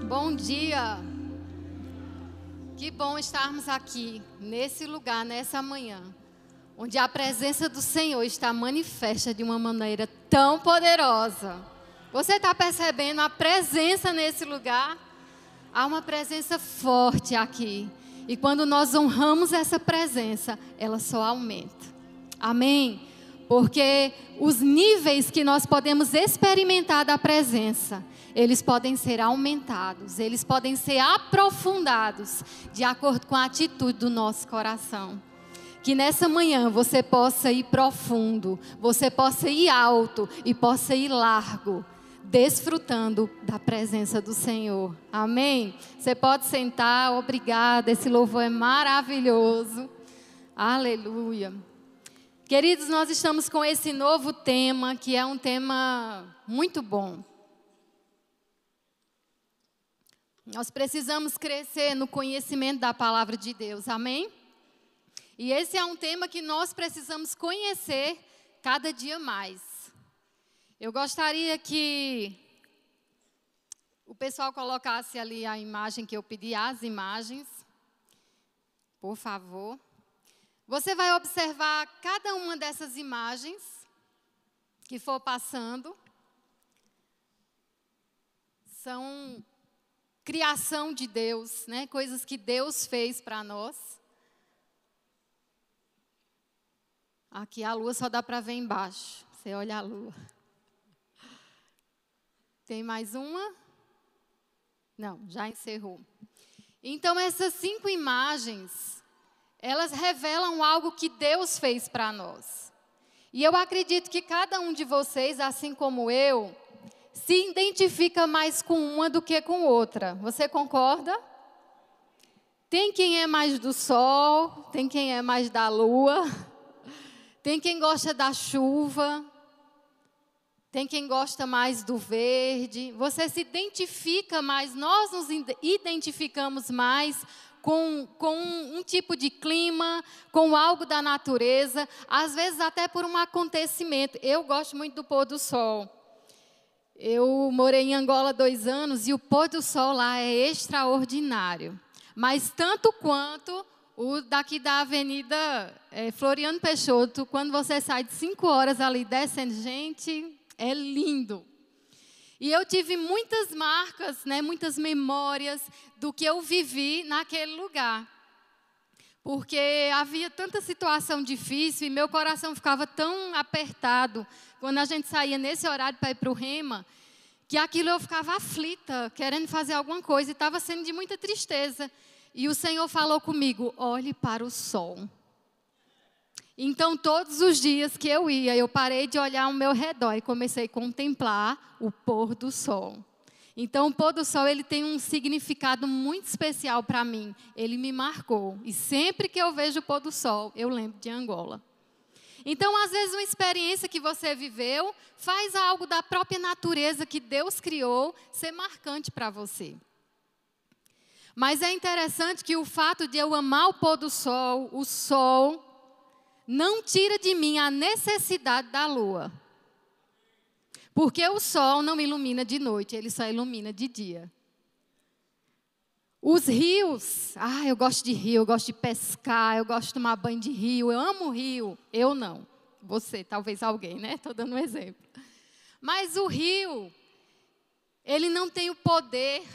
Bom dia! Que bom estarmos aqui, nesse lugar, nessa manhã, onde a presença do Senhor está manifesta de uma maneira tão poderosa. Você está percebendo a presença nesse lugar? Há uma presença forte aqui. E quando nós honramos essa presença, ela só aumenta. Amém? Porque os níveis que nós podemos experimentar da presença, eles podem ser aumentados, eles podem ser aprofundados de acordo com a atitude do nosso coração. Que nessa manhã você possa ir profundo, você possa ir alto e possa ir largo, desfrutando da presença do Senhor. Amém? Você pode sentar, obrigada, esse louvor é maravilhoso. Aleluia. Queridos, nós estamos com esse novo tema, que é um tema muito bom. Nós precisamos crescer no conhecimento da palavra de Deus, amém? E esse é um tema que nós precisamos conhecer cada dia mais. Eu gostaria que o pessoal colocasse ali a imagem que eu pedi, as imagens, por favor. Você vai observar cada uma dessas imagens que for passando. São criação de Deus, né? Coisas que Deus fez para nós. Aqui a lua só dá para ver embaixo. Você olha a lua. Tem mais uma? Não, já encerrou. Então essas 5 imagens, elas revelam algo que Deus fez para nós. E eu acredito que cada um de vocês, assim como eu, se identifica mais com uma do que com outra. Você concorda? Tem quem é mais do sol, tem quem é mais da lua, tem quem gosta da chuva, tem quem gosta mais do verde. Você se identifica mais, nós nos identificamos mais com um tipo de clima, com algo da natureza, às vezes até por um acontecimento. Eu gosto muito do pôr do sol. Eu morei em Angola 2 anos e o pôr do sol lá é extraordinário. Mas tanto quanto o daqui da Avenida Floriano Peixoto, quando você sai de 5 horas ali descendo, gente, é lindo. E eu tive muitas marcas, né, muitas memórias do que eu vivi naquele lugar. Porque havia tanta situação difícil e meu coração ficava tão apertado quando a gente saía nesse horário para ir para o Rema, que aquilo eu ficava aflita, querendo fazer alguma coisa, e estava sendo de muita tristeza. E o Senhor falou comigo, olhe para o sol. Então, todos os dias que eu ia, eu parei de olhar ao meu redor e comecei a contemplar o pôr do sol. Então, o pôr do sol, ele tem um significado muito especial para mim. Ele me marcou. E sempre que eu vejo o pôr do sol, eu lembro de Angola. Então, às vezes, uma experiência que você viveu faz algo da própria natureza que Deus criou ser marcante para você. Mas é interessante que o fato de eu amar o pôr do sol, o sol, não tira de mim a necessidade da lua. Porque o sol não ilumina de noite, ele só ilumina de dia. Os rios, eu gosto de rio, eu gosto de pescar, eu gosto de tomar banho de rio, eu amo o rio. Eu não, você, talvez alguém, né? Estou dando um exemplo. Mas o rio, ele não tem o poder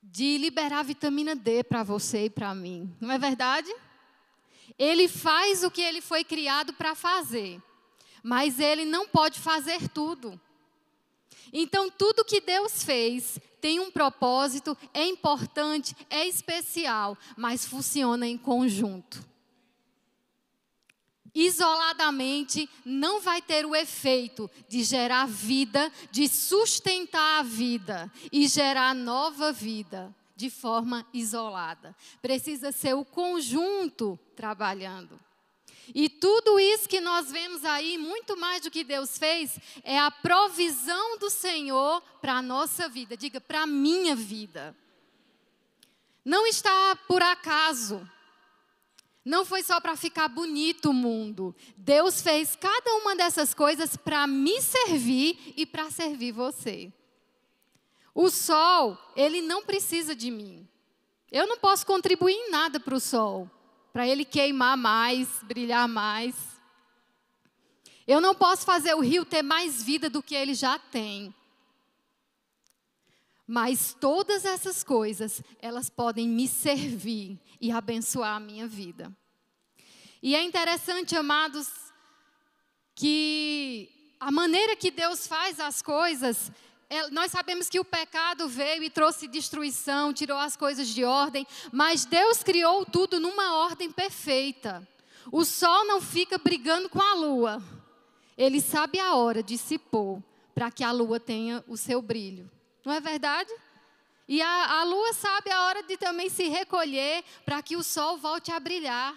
de liberar vitamina D para você e para mim, não é verdade? Ele faz o que ele foi criado para fazer, mas ele não pode fazer tudo. Então, tudo que Deus fez tem um propósito, é importante, é especial, mas funciona em conjunto. Isoladamente, não vai ter o efeito de gerar vida, de sustentar a vida e gerar nova vida de forma isolada. Precisa ser o conjunto trabalhando. E tudo isso que nós vemos aí, muito mais do que Deus fez, é a provisão do Senhor para a nossa vida. Diga, para a minha vida. Não está por acaso. Não foi só para ficar bonito o mundo. Deus fez cada uma dessas coisas para me servir e para servir você. O sol, ele não precisa de mim. Eu não posso contribuir em nada para o sol, para ele queimar mais, brilhar mais. Eu não posso fazer o rio ter mais vida do que ele já tem. Mas todas essas coisas, elas podem me servir e abençoar a minha vida. E é interessante, amados, que a maneira que Deus faz as coisas, nós sabemos que o pecado veio e trouxe destruição, tirou as coisas de ordem, mas Deus criou tudo numa ordem perfeita. O sol não fica brigando com a lua. Ele sabe a hora de se pôr, para que a lua tenha o seu brilho. Não é verdade? E a lua sabe a hora de também se recolher, para que o sol volte a brilhar.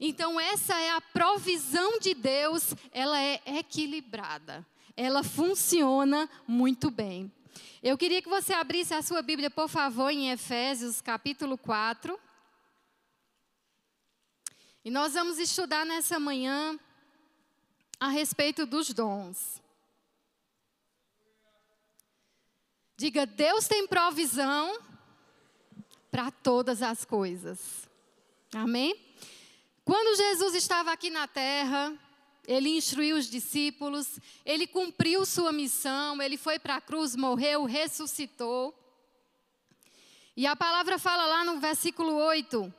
Então essa é a provisão de Deus, ela é equilibrada. Ela funciona muito bem. Eu queria que você abrisse a sua Bíblia, por favor, em Efésios, capítulo 4. E nós vamos estudar nessa manhã a respeito dos dons. Diga, Deus tem provisão para todas as coisas. Amém? Quando Jesus estava aqui na terra, ele instruiu os discípulos, ele cumpriu sua missão, ele foi para a cruz, morreu, ressuscitou. E a palavra fala lá no versículo 8,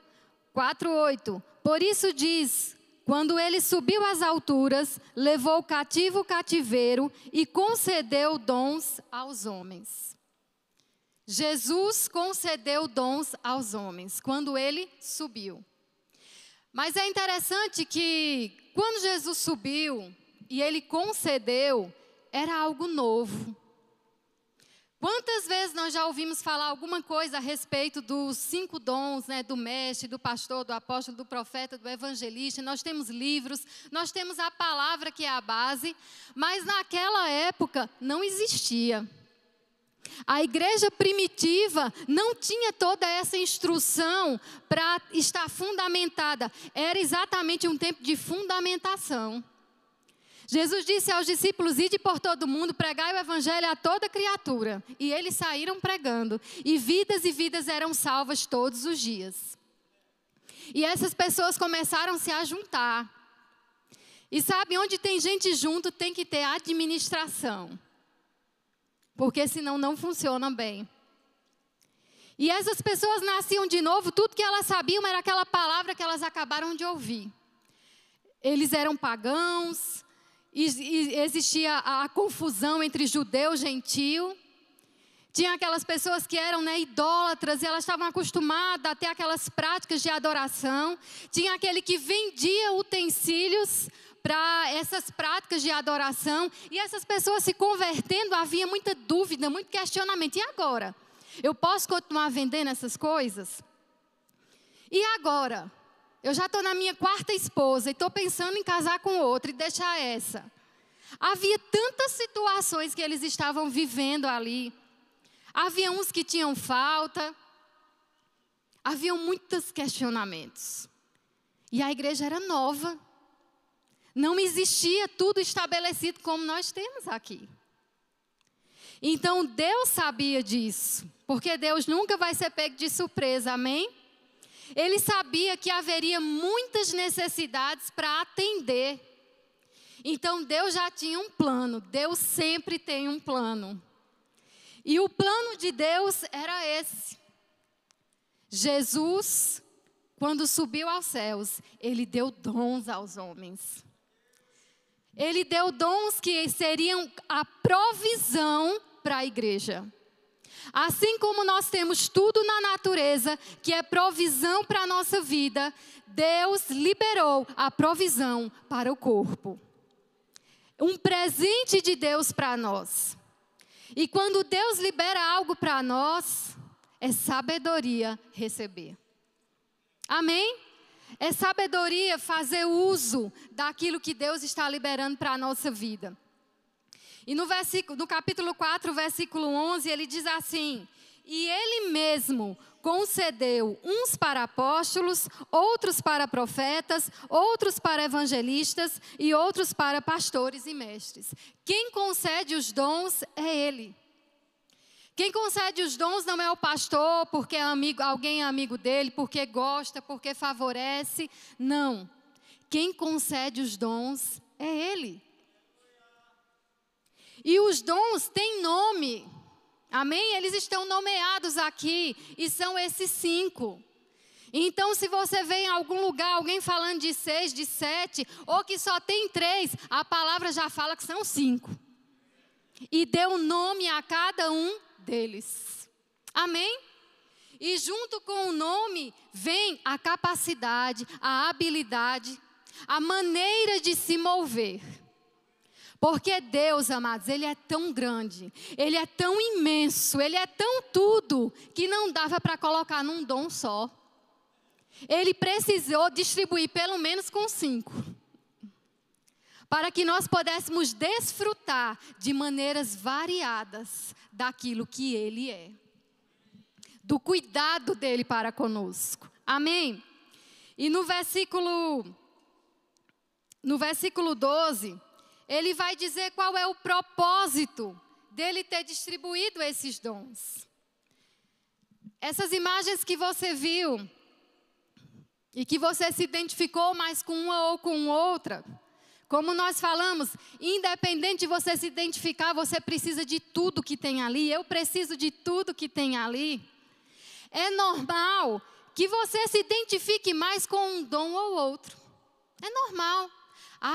4:8. Por isso diz, quando ele subiu às alturas, levou cativo o cativeiro e concedeu dons aos homens. Jesus concedeu dons aos homens, quando ele subiu. Mas é interessante que quando Jesus subiu e ele concedeu, era algo novo. Quantas vezes nós já ouvimos falar alguma coisa a respeito dos 5 dons, né, do mestre, do pastor, do apóstolo, do profeta, do evangelista? Nós temos livros, nós temos a palavra que é a base, mas naquela época não existia. A igreja primitiva não tinha toda essa instrução para estar fundamentada. Era exatamente um tempo de fundamentação. Jesus disse aos discípulos, ide por todo mundo, pregai o evangelho a toda criatura. E eles saíram pregando. E vidas eram salvas todos os dias. E essas pessoas começaram a se juntar. E sabe, onde tem gente junto tem que ter administração. Porque senão não funciona bem. E essas pessoas nasciam de novo, tudo que elas sabiam era aquela palavra que elas acabaram de ouvir. Eles eram pagãos, e existia a confusão entre judeu e gentio. Tinha aquelas pessoas que eram, né, idólatras, e elas estavam acostumadas a ter aquelas práticas de adoração. Tinha aquele que vendia utensílios para essas práticas de adoração, e essas pessoas se convertendo, havia muita dúvida, muito questionamento. E agora? Eu posso continuar vendendo essas coisas? E agora? Eu já estou na minha 4ª esposa e estou pensando em casar com outra e deixar essa. Havia tantas situações que eles estavam vivendo ali. Havia uns que tinham falta. Havia muitos questionamentos. E a igreja era nova. Não existia tudo estabelecido como nós temos aqui. Então Deus sabia disso, porque Deus nunca vai ser pego de surpresa, amém? Ele sabia que haveria muitas necessidades para atender. Então Deus já tinha um plano, Deus sempre tem um plano. E o plano de Deus era esse. Jesus, quando subiu aos céus, ele deu dons aos homens. Ele deu dons que seriam a provisão para a igreja. Assim como nós temos tudo na natureza, que é provisão para a nossa vida, Deus liberou a provisão para o corpo. Um presente de Deus para nós. E quando Deus libera algo para nós, é sabedoria receber. Amém? É sabedoria fazer uso daquilo que Deus está liberando para a nossa vida. E no capítulo 4, versículo 11, ele diz assim: e ele mesmo concedeu uns para apóstolos, outros para profetas, outros para evangelistas e outros para pastores e mestres. Quem concede os dons é ele. Quem concede os dons não é o pastor, porque é amigo, alguém é amigo dele, porque gosta, porque favorece. Não. Quem concede os dons é Ele. E os dons têm nome. Amém? Eles estão nomeados aqui. E são esses 5. Então, se você vê em algum lugar alguém falando de 6, de 7, ou que só tem 3, a palavra já fala que são 5. E deu nome a cada um deles. Amém? E junto com o nome vem a capacidade, a habilidade, a maneira de se mover. Porque Deus, amados, Ele é tão grande, Ele é tão imenso, Ele é tão tudo, que não dava para colocar num dom só. Ele precisou distribuir pelo menos com 5. Para que nós pudéssemos desfrutar de maneiras variadas daquilo que Ele é. Do cuidado dEle para conosco. Amém? E no versículo 12, ele vai dizer qual é o propósito dele ter distribuído esses dons. Essas imagens que você viu, e que você se identificou mais com uma ou com outra, como nós falamos, independente de você se identificar, você precisa de tudo que tem ali, eu preciso de tudo que tem ali. É normal que você se identifique mais com um dom ou outro. É normal.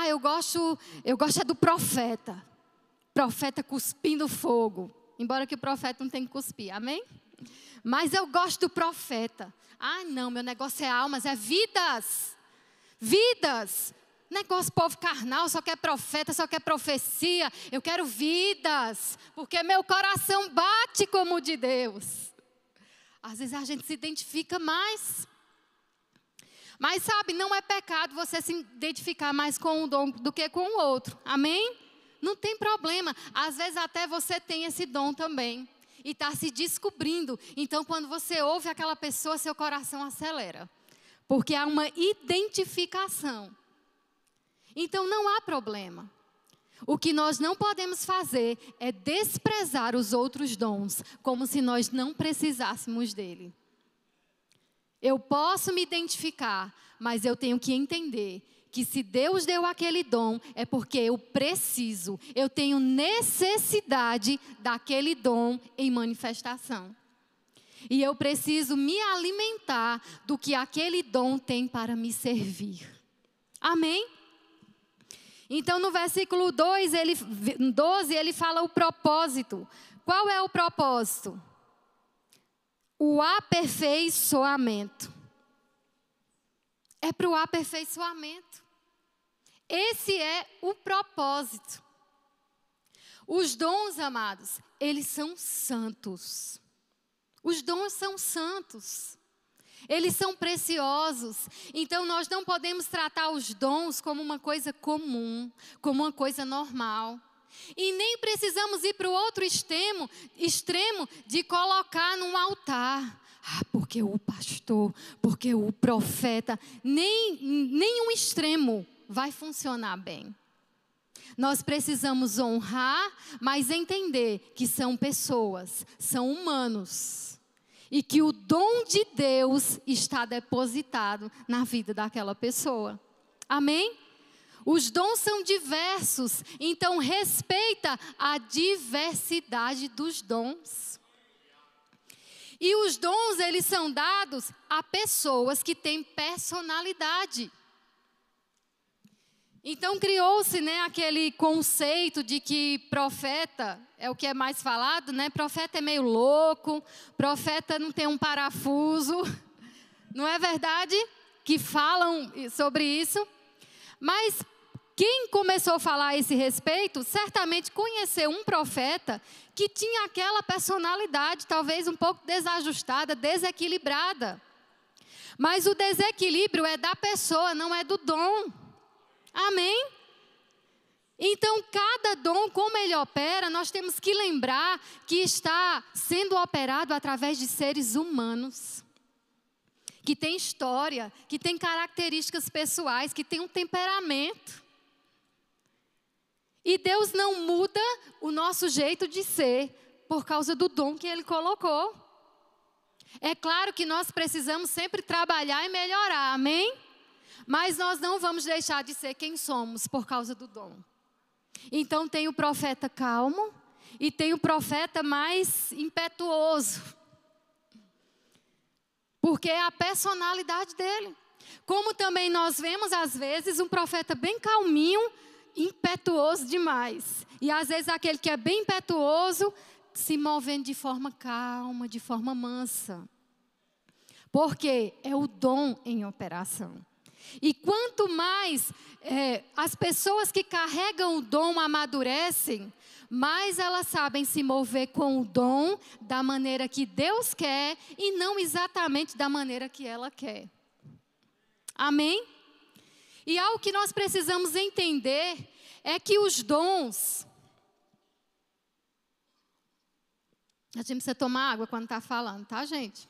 Eu gosto é do profeta. Profeta cuspindo fogo. Embora que o profeta não tenha que cuspir, amém? Mas eu gosto do profeta. Não, meu negócio é almas, é vidas. Vidas. Negócio povo carnal, só quer profeta, só quer profecia. Eu quero vidas, porque meu coração bate como o de Deus. Às vezes a gente se identifica mais. Mas sabe, não é pecado você se identificar mais com um dom do que com o outro. Amém? Não tem problema. Às vezes até você tem esse dom também. E está se descobrindo. Então quando você ouve aquela pessoa, seu coração acelera. Porque há uma identificação. Então não há problema. O que nós não podemos fazer é desprezar os outros dons, como se nós não precisássemos dele. Eu posso me identificar, mas eu tenho que entender que se Deus deu aquele dom, é porque eu preciso, eu tenho necessidade daquele dom em manifestação. E eu preciso me alimentar do que aquele dom tem para me servir. Amém? Então, no versículo 12, ele fala o propósito. Qual é o propósito? O aperfeiçoamento. É para o aperfeiçoamento. Esse é o propósito. Os dons, amados, eles são santos. Os dons são santos. Eles são preciosos. Então nós não podemos tratar os dons como uma coisa comum, como uma coisa normal. E nem precisamos ir para o outro extremo de colocar num altar. Porque o pastor, porque o profeta, nenhum extremo vai funcionar bem. Nós precisamos honrar, mas entender que são pessoas, são humanos. E que o dom de Deus está depositado na vida daquela pessoa. Amém? Os dons são diversos, então respeita a diversidade dos dons. E os dons, eles são dados a pessoas que têm personalidade. Então criou-se, aquele conceito de que profeta é o que é mais falado, Profeta é meio louco, profeta não tem um parafuso. Não é verdade? Que falam sobre isso. Mas quem começou a falar a esse respeito, certamente conheceu um profeta que tinha aquela personalidade, talvez um pouco desajustada, desequilibrada. Mas o desequilíbrio é da pessoa, não é do dom. Amém? Então, cada dom, como ele opera, nós temos que lembrar que está sendo operado através de seres humanos. Que tem história, que tem características pessoais, que tem um temperamento. E Deus não muda o nosso jeito de ser por causa do dom que Ele colocou. É claro que nós precisamos sempre trabalhar e melhorar, amém? Mas nós não vamos deixar de ser quem somos por causa do dom. Então tem o profeta calmo e tem o profeta mais impetuoso. Porque é a personalidade dele. Como também nós vemos às vezes um profeta bem calminho, impetuoso demais. E às vezes aquele que é bem impetuoso se movendo de forma calma, de forma mansa. Porque é o dom em operação. E quanto mais as pessoas que carregam o dom amadurecem, mais elas sabem se mover com o dom da maneira que Deus quer e não exatamente da maneira que ela quer. Amém? E algo que nós precisamos entender é que os dons... A gente precisa tomar água quando está falando, tá, gente?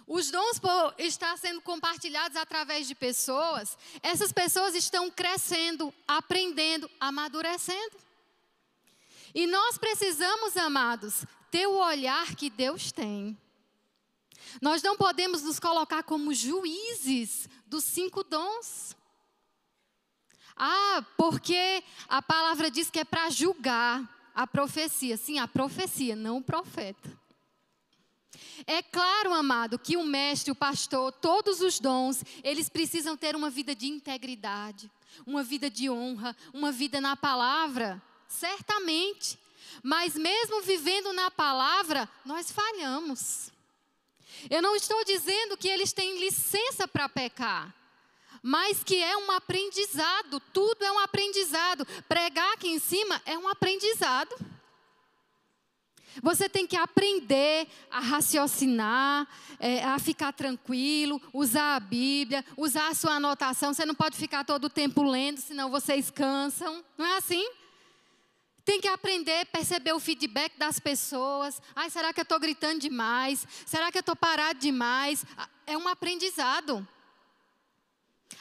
Os dons, por estar sendo compartilhados através de pessoas, essas pessoas estão crescendo, aprendendo, amadurecendo. E nós precisamos, amados, ter o olhar que Deus tem. Nós não podemos nos colocar como juízes dos 5 dons. Porque a palavra diz que é para julgar a profecia. Sim, a profecia, não o profeta. É claro, amado, que o mestre, o pastor, todos os dons, eles precisam ter uma vida de integridade, uma vida de honra, uma vida na palavra, certamente. Mas mesmo vivendo na palavra, nós falhamos. Eu não estou dizendo que eles têm licença para pecar, mas que é um aprendizado, tudo é um aprendizado. Pregar aqui em cima é um aprendizado. Você tem que aprender a raciocinar, a ficar tranquilo, usar a Bíblia, usar a sua anotação. Você não pode ficar todo o tempo lendo, senão vocês cansam. Não é assim? Tem que aprender a perceber o feedback das pessoas. Será que eu estou gritando demais? Será que eu estou parado demais? É um aprendizado.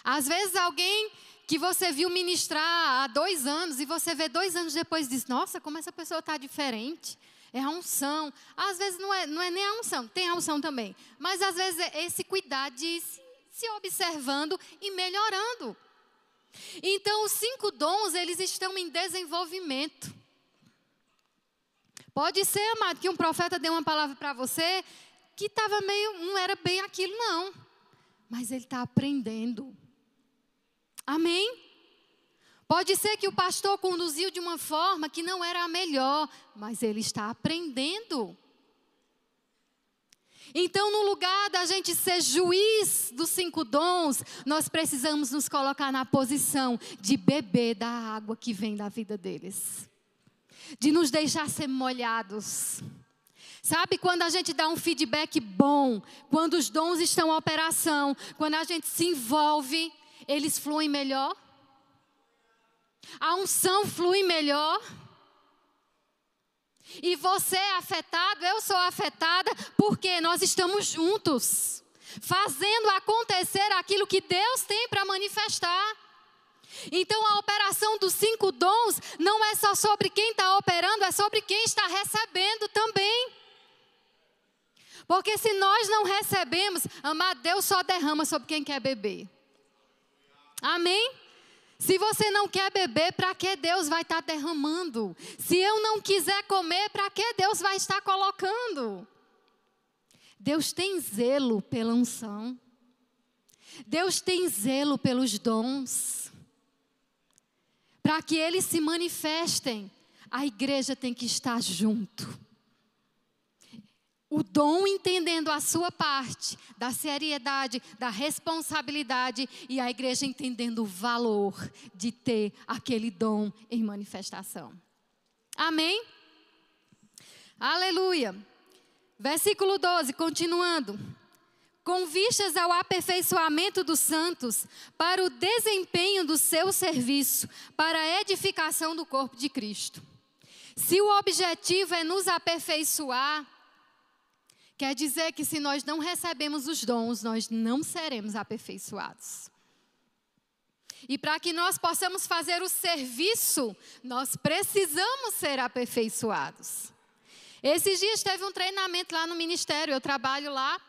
Às vezes alguém que você viu ministrar há 2 anos e você vê 2 anos depois e diz, nossa, como essa pessoa está diferente. É a unção. Às vezes não é nem a unção, tem a unção também. Mas às vezes é esse cuidado de se observando e melhorando. Então os 5 dons, eles estão em desenvolvimento. Pode ser, amado, que um profeta dê uma palavra para você que estava não era bem aquilo não. Mas ele está aprendendo. Amém? Pode ser que o pastor conduziu de uma forma que não era a melhor, mas ele está aprendendo. Então, no lugar da gente ser juiz dos 5 dons, nós precisamos nos colocar na posição de beber da água que vem da vida deles. De nos deixar ser molhados. Sabe, quando a gente dá um feedback bom, quando os dons estão em operação, quando a gente se envolve, eles fluem melhor. A unção flui melhor. E você é afetado, eu sou afetada, porque nós estamos juntos, fazendo acontecer aquilo que Deus tem para manifestar. Então a operação dos 5 dons não é só sobre quem está operando, é sobre quem está recebendo também. Porque se nós não recebemos, amado, Deus só derrama sobre quem quer beber. Amém? Se você não quer beber, para que Deus vai estar derramando? Se eu não quiser comer, para que Deus vai estar colocando? Deus tem zelo pela unção. Deus tem zelo pelos dons. Para que eles se manifestem, a igreja tem que estar junto. O dom entendendo a sua parte, da seriedade, da responsabilidade, e a igreja entendendo o valor de ter aquele dom em manifestação. Amém? Aleluia. Versículo 12, continuando. Com vistas ao aperfeiçoamento dos santos, para o desempenho do seu serviço, para a edificação do corpo de Cristo. Se o objetivo é nos aperfeiçoar, quer dizer que se nós não recebemos os dons, nós não seremos aperfeiçoados. E para que nós possamos fazer o serviço, nós precisamos ser aperfeiçoados. Esses dias teve um treinamento lá no ministério, eu trabalho lá.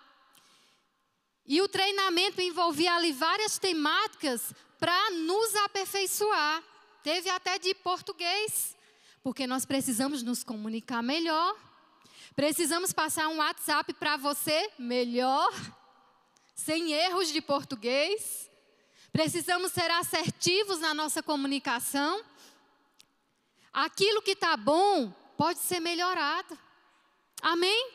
E o treinamento envolvia ali várias temáticas para nos aperfeiçoar. Teve até de português, porque nós precisamos nos comunicar melhor. Precisamos passar um WhatsApp para você melhor, sem erros de português. Precisamos ser assertivos na nossa comunicação. Aquilo que está bom pode ser melhorado. Amém?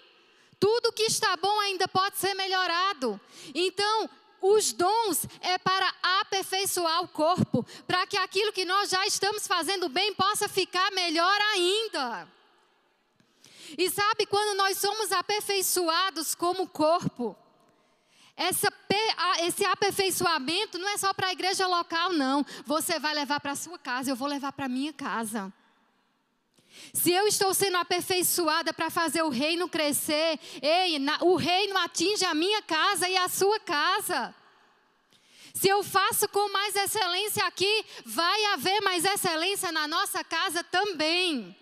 Tudo que está bom ainda pode ser melhorado. Então, os dons é para aperfeiçoar o corpo, para que aquilo que nós já estamos fazendo bem possa ficar melhor ainda. E sabe, quando nós somos aperfeiçoados como corpo, esse aperfeiçoamento não é só para a igreja local, não. Você vai levar para a sua casa, eu vou levar para a minha casa. Se eu estou sendo aperfeiçoada para fazer o reino crescer, o reino atinge a minha casa e a sua casa. Se eu faço com mais excelência aqui, vai haver mais excelência na nossa casa também.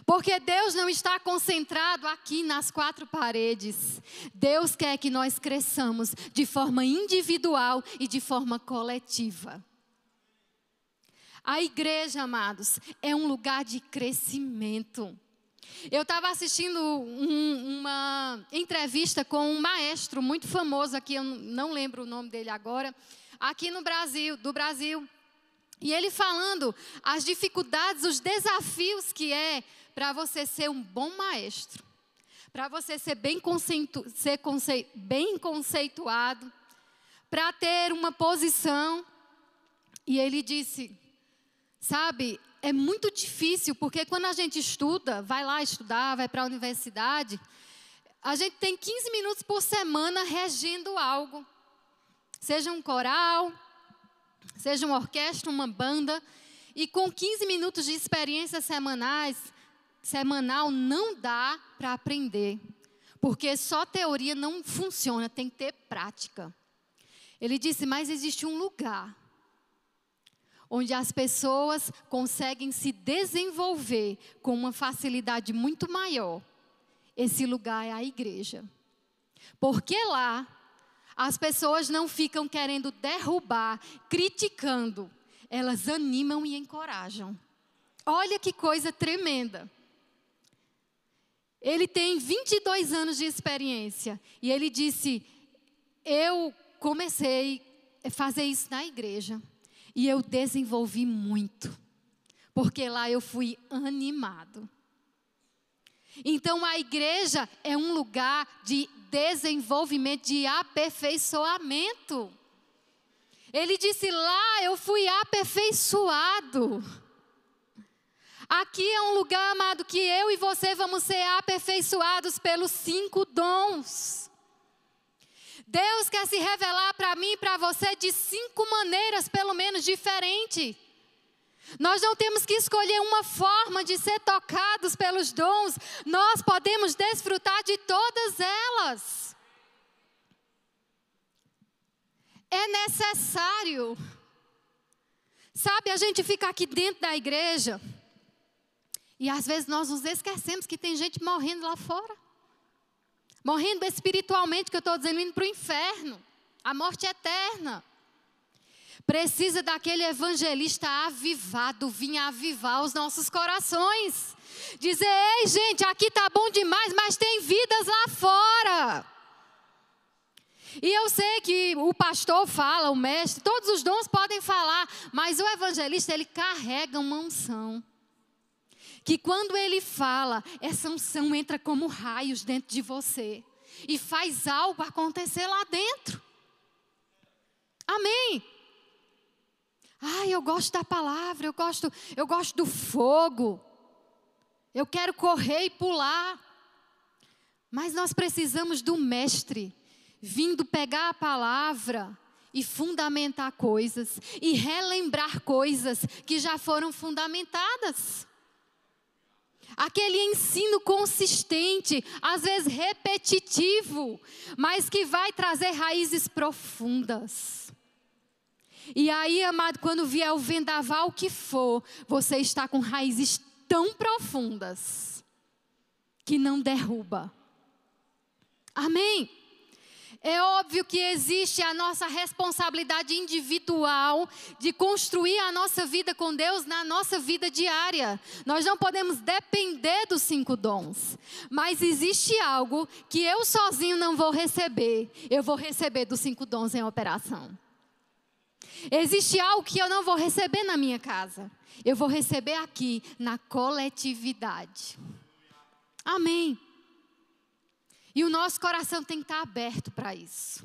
Porque Deus não está concentrado aqui nas quatro paredes. Deus quer que nós cresçamos de forma individual e de forma coletiva. A igreja, amados, é um lugar de crescimento. Eu estava assistindo uma entrevista com um maestro muito famoso aqui, eu não lembro o nome dele agora, aqui no Brasil, do Brasil. E ele falando as dificuldades, os desafios que é para você ser um bom maestro, para você ser bem conceituado, para ter uma posição. E ele disse, sabe, é muito difícil, porque quando a gente estuda, vai lá estudar, vai para a universidade, a gente tem 15 minutos por semana regendo algo. Seja um coral, seja uma orquestra, uma banda, e com 15 minutos de experiência semanal não dá para aprender, porque só teoria não funciona, tem que ter prática. Ele disse, mas existe um lugar onde as pessoas conseguem se desenvolver com uma facilidade muito maior. Esse lugar é a igreja. Porque lá, as pessoas não ficam querendo derrubar, criticando. Elas animam e encorajam. Olha que coisa tremenda. Ele tem 22 anos de experiência. E ele disse, eu comecei a fazer isso na igreja. E eu desenvolvi muito, porque lá eu fui animado. Então a igreja é um lugar de desenvolvimento, de aperfeiçoamento. Ele disse, lá eu fui aperfeiçoado. Aqui é um lugar, amado, que eu e você vamos ser aperfeiçoados pelos 5 dons. Deus quer se revelar para mim e para você de 5 maneiras, pelo menos, diferentes. Nós não temos que escolher uma forma de ser tocados pelos dons. Nós podemos desfrutar de todas elas. É necessário. Sabe, a gente fica aqui dentro da igreja e às vezes nós nos esquecemos que tem gente morrendo lá fora. Morrendo espiritualmente, que eu estou dizendo, indo para o inferno. A morte eterna. Precisa daquele evangelista avivado, vir avivar os nossos corações. Dizer, ei gente, aqui está bom demais, mas tem vidas lá fora. E eu sei que o pastor fala, o mestre, todos os dons podem falar, mas o evangelista, ele carrega uma unção. Que quando ele fala, essa unção entra como raios dentro de você. E faz algo acontecer lá dentro. Amém? Ai, eu gosto da palavra, eu gosto do fogo. Eu quero correr e pular. Mas nós precisamos do mestre, vindo pegar a palavra e fundamentar coisas. E relembrar coisas que já foram fundamentadas. Aquele ensino consistente, às vezes repetitivo, mas que vai trazer raízes profundas. E aí, amado, quando vier o vendaval que for, você está com raízes tão profundas que não derruba. Amém? É óbvio que existe a nossa responsabilidade individual de construir a nossa vida com Deus na nossa vida diária. Nós não podemos depender dos 5 dons. Mas existe algo que eu sozinho não vou receber. Eu vou receber dos 5 dons em operação. Existe algo que eu não vou receber na minha casa. Eu vou receber aqui na coletividade. Amém. E o nosso coração tem que estar aberto para isso.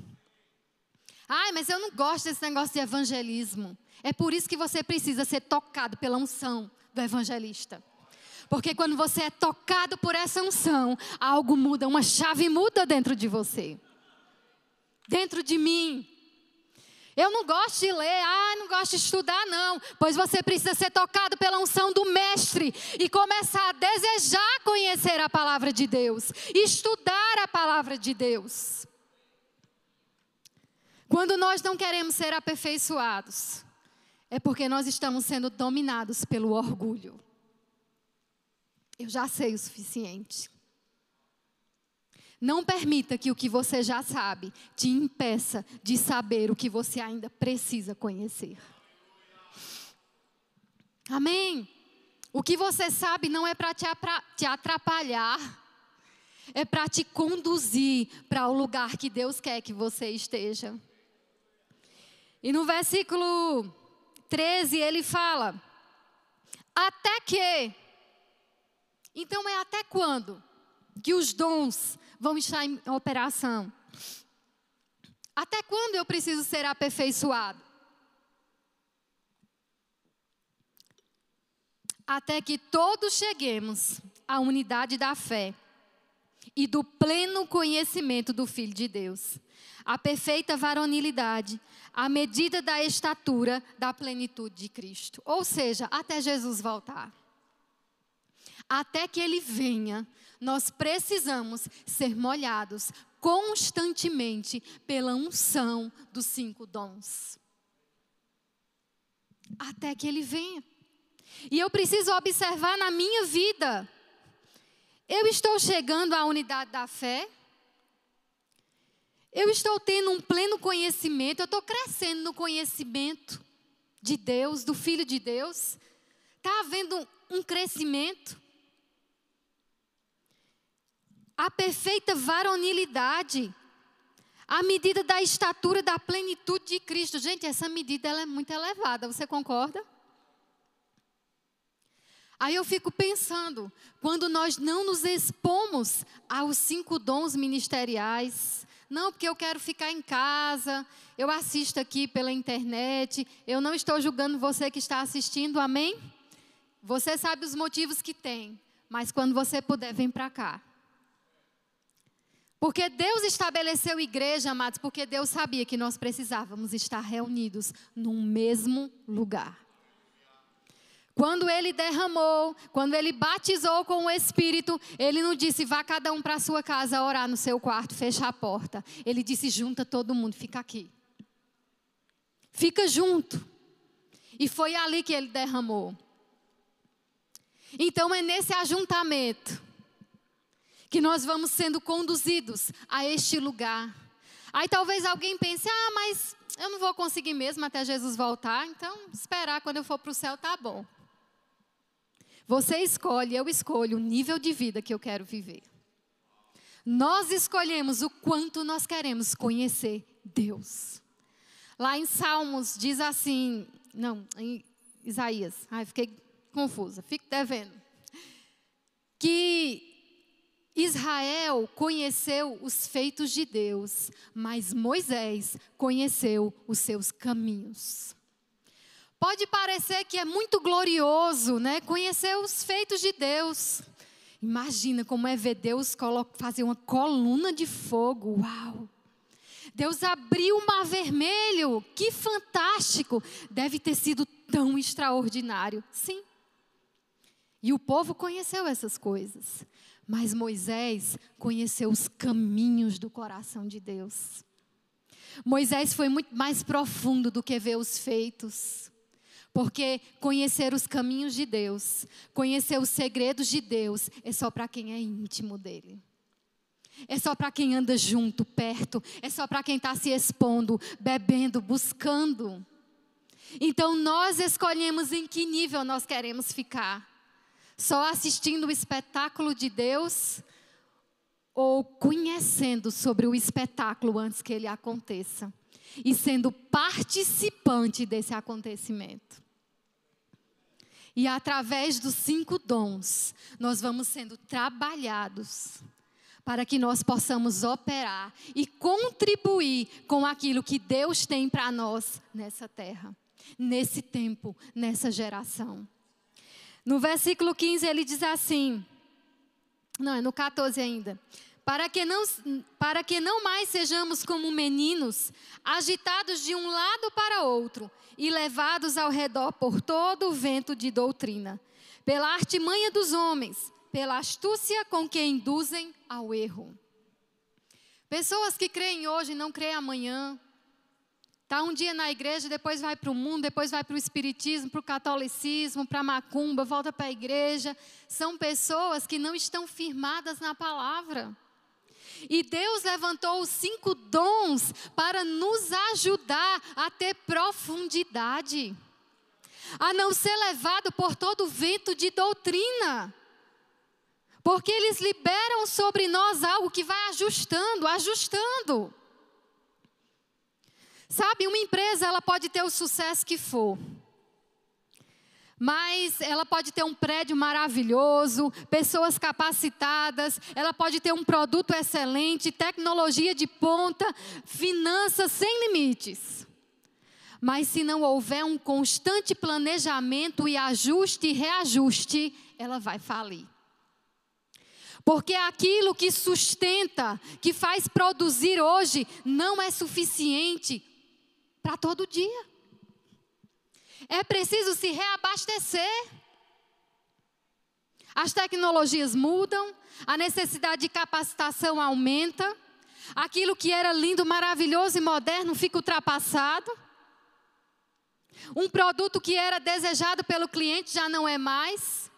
Ai, mas eu não gosto desse negócio de evangelismo. É por isso que você precisa ser tocado pela unção do evangelista. Porque quando você é tocado por essa unção, algo muda, uma chave muda dentro de você. Dentro de mim. Eu não gosto de ler, não gosto de estudar, não. Pois você precisa ser tocado pela unção do mestre e começar a desejar conhecer a palavra de Deus, estudar a palavra de Deus. Quando nós não queremos ser aperfeiçoados, é porque nós estamos sendo dominados pelo orgulho. Eu já sei o suficiente. Não permita que o que você já sabe te impeça de saber o que você ainda precisa conhecer. Amém? O que você sabe não é para te atrapalhar, é para te conduzir para o lugar que Deus quer que você esteja. E no versículo 13 ele fala, até que. Então é até quando que os dons vão estar em operação? Até quando eu preciso ser aperfeiçoado? Até que todos cheguemos à unidade da fé e do pleno conhecimento do Filho de Deus, a perfeita varonilidade, à medida da estatura da plenitude de Cristo. Ou seja, até Jesus voltar. Até que Ele venha, nós precisamos ser molhados constantemente pela unção dos 5 dons. Até que Ele venha. E eu preciso observar na minha vida. Eu estou chegando à unidade da fé? Eu estou tendo um pleno conhecimento? Eu estou crescendo no conhecimento de Deus, do Filho de Deus? Está havendo um crescimento? A perfeita varonilidade, a medida da estatura da plenitude de Cristo. Gente, essa medida ela é muito elevada, você concorda? Aí eu fico pensando, quando nós não nos expomos aos 5 dons ministeriais, não porque eu quero ficar em casa, eu assisto aqui pela internet, eu não estou julgando você que está assistindo, amém? Você sabe os motivos que tem, mas quando você puder, vem para cá. Porque Deus estabeleceu igreja, amados, porque Deus sabia que nós precisávamos estar reunidos num mesmo lugar. Quando Ele derramou, quando Ele batizou com o Espírito, Ele não disse, vá cada um para a sua casa orar no seu quarto, fecha a porta. Ele disse, junta todo mundo, fica aqui. Fica junto. E foi ali que Ele derramou. Então é nesse ajuntamento que nós vamos sendo conduzidos a este lugar. Aí talvez alguém pense, mas eu não vou conseguir mesmo até Jesus voltar, então esperar quando eu for para o céu tá bom. Você escolhe, eu escolho o nível de vida que eu quero viver. Nós escolhemos o quanto nós queremos conhecer Deus. Lá em Salmos diz assim, em Isaías, fiquei confusa, fico devendo. Que Israel conheceu os feitos de Deus, mas Moisés conheceu os seus caminhos. Pode parecer que é muito glorioso, né? Conhecer os feitos de Deus. Imagina como é ver Deus fazer uma coluna de fogo. Uau! Deus abriu o mar vermelho. Que fantástico! Deve ter sido tão extraordinário. Sim. E o povo conheceu essas coisas. Mas Moisés conheceu os caminhos do coração de Deus. Moisés foi muito mais profundo do que ver os feitos. Porque conhecer os caminhos de Deus, conhecer os segredos de Deus, é só para quem é íntimo dele. É só para quem anda junto, perto. É só para quem está se expondo, bebendo, buscando. Então nós escolhemos em que nível nós queremos ficar. Só assistindo o espetáculo de Deus ou conhecendo sobre o espetáculo antes que ele aconteça e sendo participante desse acontecimento. E através dos 5 dons, nós vamos sendo trabalhados para que nós possamos operar e contribuir com aquilo que Deus tem para nós nessa terra, nesse tempo, nessa geração. No versículo 15 ele diz assim, não, é no 14 ainda. Para que não mais sejamos como meninos, agitados de um lado para outro e levados ao redor por todo o vento de doutrina, pela artimanha dos homens, pela astúcia com que induzem ao erro. Pessoas que creem hoje e não creem amanhã. Está um dia na igreja, depois vai para o mundo, depois vai para o espiritismo, para o catolicismo, para a macumba, volta para a igreja. São pessoas que não estão firmadas na palavra. E Deus levantou os 5 dons para nos ajudar a ter profundidade. A não ser levado por todo o vento de doutrina. Porque eles liberam sobre nós algo que vai ajustando. Sabe, uma empresa ela pode ter o sucesso que for. Mas ela pode ter um prédio maravilhoso, pessoas capacitadas, ela pode ter um produto excelente, tecnologia de ponta, finanças sem limites. Mas se não houver um constante planejamento e ajuste e reajuste, ela vai falir. Porque aquilo que sustenta, que faz produzir hoje, não é suficiente para todo dia. É preciso se reabastecer. As tecnologias mudam, a necessidade de capacitação aumenta. Aquilo que era lindo, maravilhoso e moderno fica ultrapassado. Um produto que era desejado pelo cliente já não é mais.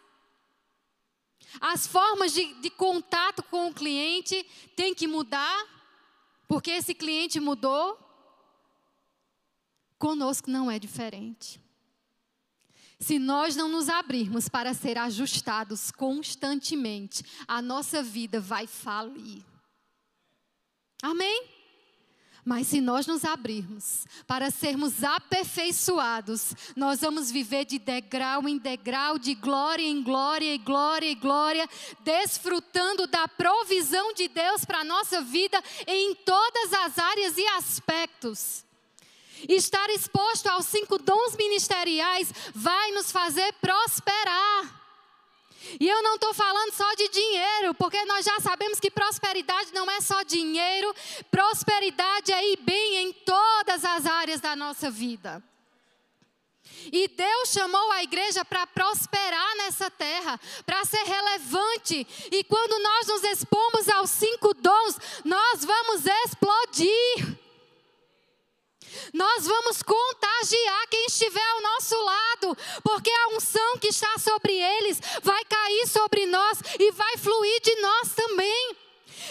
As formas de contato com o cliente têm que mudar, porque esse cliente mudou. Conosco não é diferente. Se nós não nos abrirmos para ser ajustados constantemente, a nossa vida vai falir. Amém? Mas se nós nos abrirmos para sermos aperfeiçoados, nós vamos viver de degrau em degrau, de glória em glória, e glória em glória, desfrutando da provisão de Deus para a nossa vida em todas as áreas e aspectos. Estar exposto aos 5 dons ministeriais vai nos fazer prosperar. E eu não estou falando só de dinheiro, porque nós já sabemos que prosperidade não é só dinheiro. Prosperidade é ir bem em todas as áreas da nossa vida. E Deus chamou a igreja para prosperar nessa terra, para ser relevante. E quando nós nos expomos aos 5 dons, nós vamos explodir. Nós vamos contagiar quem estiver ao nosso lado, porque a unção que está sobre eles vai cair sobre nós e vai fluir de nós também.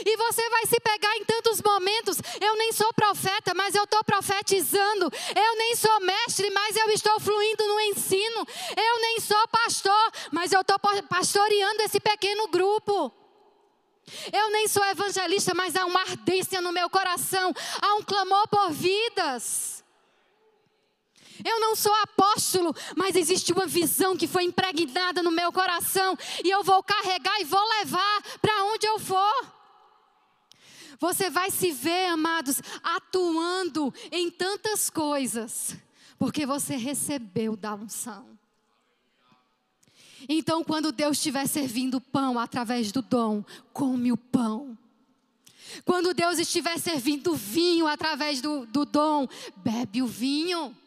E você vai se pegar em tantos momentos. Eu nem sou profeta, mas eu estou profetizando. Eu nem sou mestre, mas eu estou fluindo no ensino. Eu nem sou pastor, mas eu estou pastoreando esse pequeno grupo. Eu nem sou evangelista, mas há uma ardência no meu coração, há um clamor por vidas. Eu não sou apóstolo, mas existe uma visão que foi impregnada no meu coração e eu vou carregar e vou levar para onde eu for. Você vai se ver, amados, atuando em tantas coisas, porque você recebeu da unção. Então, quando Deus estiver servindo pão através do dom, come o pão. Quando Deus estiver servindo vinho através do dom, bebe o vinho.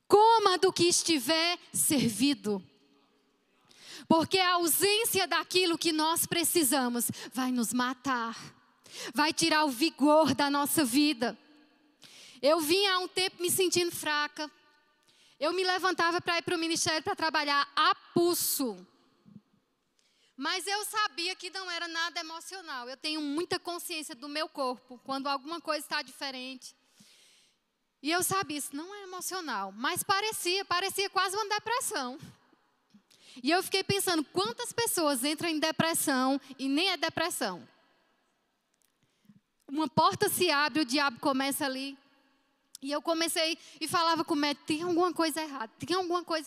Coma do que estiver servido. Porque a ausência daquilo que nós precisamos vai nos matar. vai tirar o vigor da nossa vida. Eu vinha há um tempo me sentindo fraca. Eu me levantava para ir para o ministério para trabalhar a pulso. Mas eu sabia que não era nada emocional. Eu tenho muita consciência do meu corpo, quando alguma coisa está diferente. E eu sabia, isso não é emocional. Mas parecia quase uma depressão. E eu fiquei pensando, quantas pessoas entram em depressão e nem é depressão? Uma porta se abre, o diabo começa ali. E eu comecei e falava com o médico, tem alguma coisa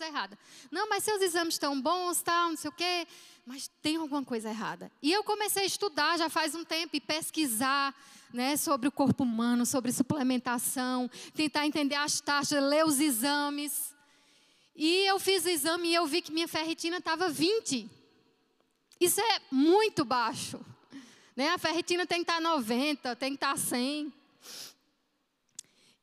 errada. Não, mas seus exames estão bons, tal, não sei o quê. Mas tem alguma coisa errada. E eu comecei a estudar já faz um tempo e pesquisar, né, sobre o corpo humano, sobre suplementação, tentar entender as taxas, ler os exames. E eu fiz o exame e eu vi que minha ferritina estava 20. Isso é muito baixo. Né? A ferritina tem que estar 90, tem que estar 100.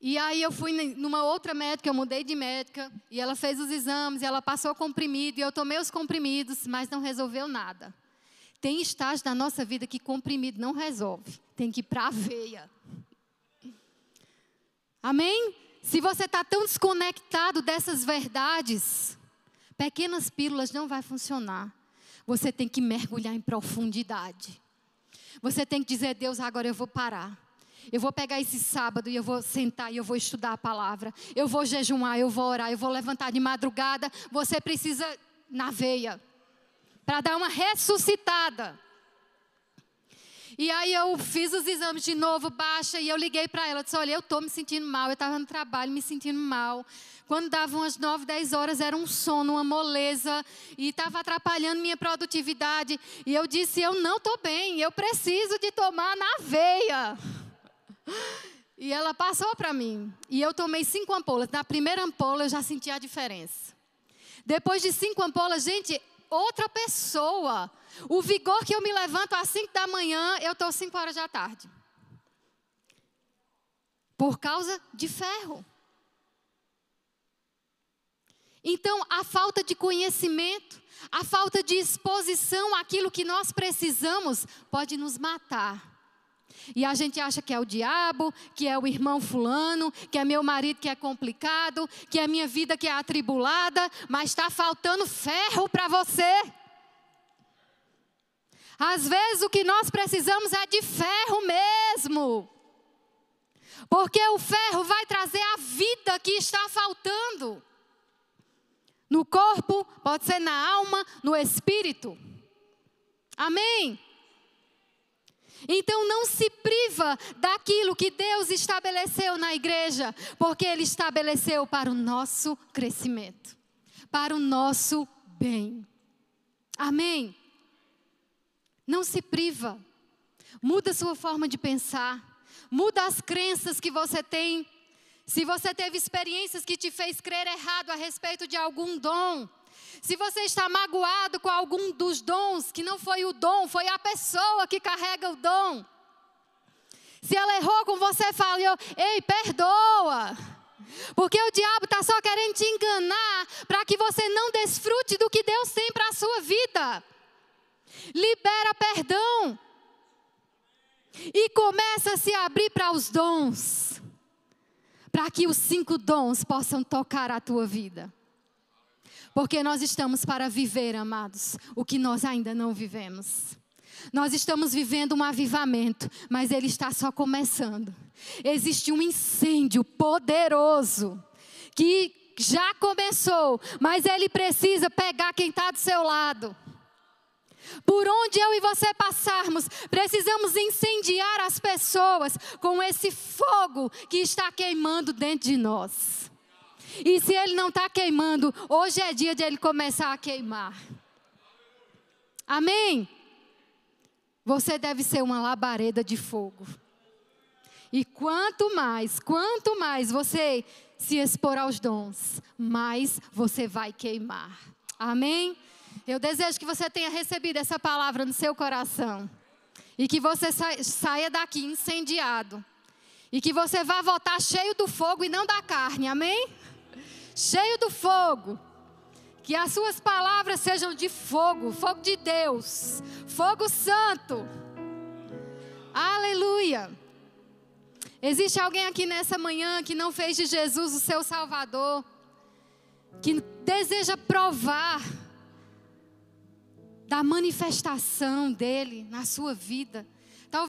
E aí eu fui numa outra médica, eu mudei de médica, e ela fez os exames, e ela passou comprimido, e eu tomei os comprimidos, mas não resolveu nada. Tem estágios da nossa vida que comprimido não resolve, tem que ir para a veia. Amém? Se você está tão desconectado dessas verdades, pequenas pílulas não vai funcionar. Você tem que mergulhar em profundidade. Você tem que dizer, Deus, agora eu vou parar. Eu vou pegar esse sábado e eu vou sentar e eu vou estudar a palavra. Eu vou jejuar, eu vou orar, eu vou levantar de madrugada. Você precisa na veia, para dar uma ressuscitada. E aí eu fiz os exames de novo, baixa, e eu liguei para ela. Disse, olha, eu estou me sentindo mal, eu estava no trabalho me sentindo mal. Quando davam umas 9, 10 horas, era um sono, uma moleza, e estava atrapalhando minha produtividade. E eu disse, eu não estou bem, eu preciso de tomar na veia. E ela passou para mim. E eu tomei 5 ampolas. Na primeira ampola eu já senti a diferença. Depois de 5 ampolas, gente, outra pessoa. O vigor que eu me levanto às 5 da manhã, eu estou 5 horas da tarde. Por causa de ferro. Então, a falta de conhecimento, a falta de exposição àquilo que nós precisamos, pode nos matar. E a gente acha que é o diabo, que é o irmão fulano, que é meu marido que é complicado, que é minha vida que é atribulada, mas está faltando ferro para você. Às vezes o que nós precisamos é de ferro mesmo. Porque o ferro vai trazer a vida que está faltando. No corpo, pode ser na alma, no espírito. Amém? Então não se priva daquilo que Deus estabeleceu na igreja, porque Ele estabeleceu para o nosso crescimento, para o nosso bem. Amém? Não se priva, muda a sua forma de pensar, muda as crenças que você tem. Se você teve experiências que te fez crer errado a respeito de algum dom, se você está magoado com algum dos dons, que não foi o dom, foi a pessoa que carrega o dom. Se ela errou com você, fale, ei, perdoa. Porque o diabo está só querendo te enganar para que você não desfrute do que Deus tem para a sua vida. Libera perdão. E começa a se abrir para os dons. Para que os 5 dons possam tocar a tua vida. Porque nós estamos para viver, amados, o que nós ainda não vivemos. Nós estamos vivendo um avivamento, mas ele está só começando. Existe um incêndio poderoso que já começou, mas ele precisa pegar quem está do seu lado. Por onde eu e você passarmos, precisamos incendiar as pessoas com esse fogo que está queimando dentro de nós. E se ele não está queimando, hoje é dia de ele começar a queimar. Amém? Você deve ser uma labareda de fogo. E quanto mais você se expor aos dons, mais você vai queimar. Amém? Eu desejo que você tenha recebido essa palavra no seu coração. E que você saia daqui incendiado. E que você vá voltar cheio do fogo e não da carne. Amém? Cheio do fogo. Que as suas palavras sejam de fogo. Fogo de Deus. Fogo santo. Aleluia. Existe alguém aqui nessa manhã que não fez de Jesus o seu Salvador, que deseja provar da manifestação dele na sua vida?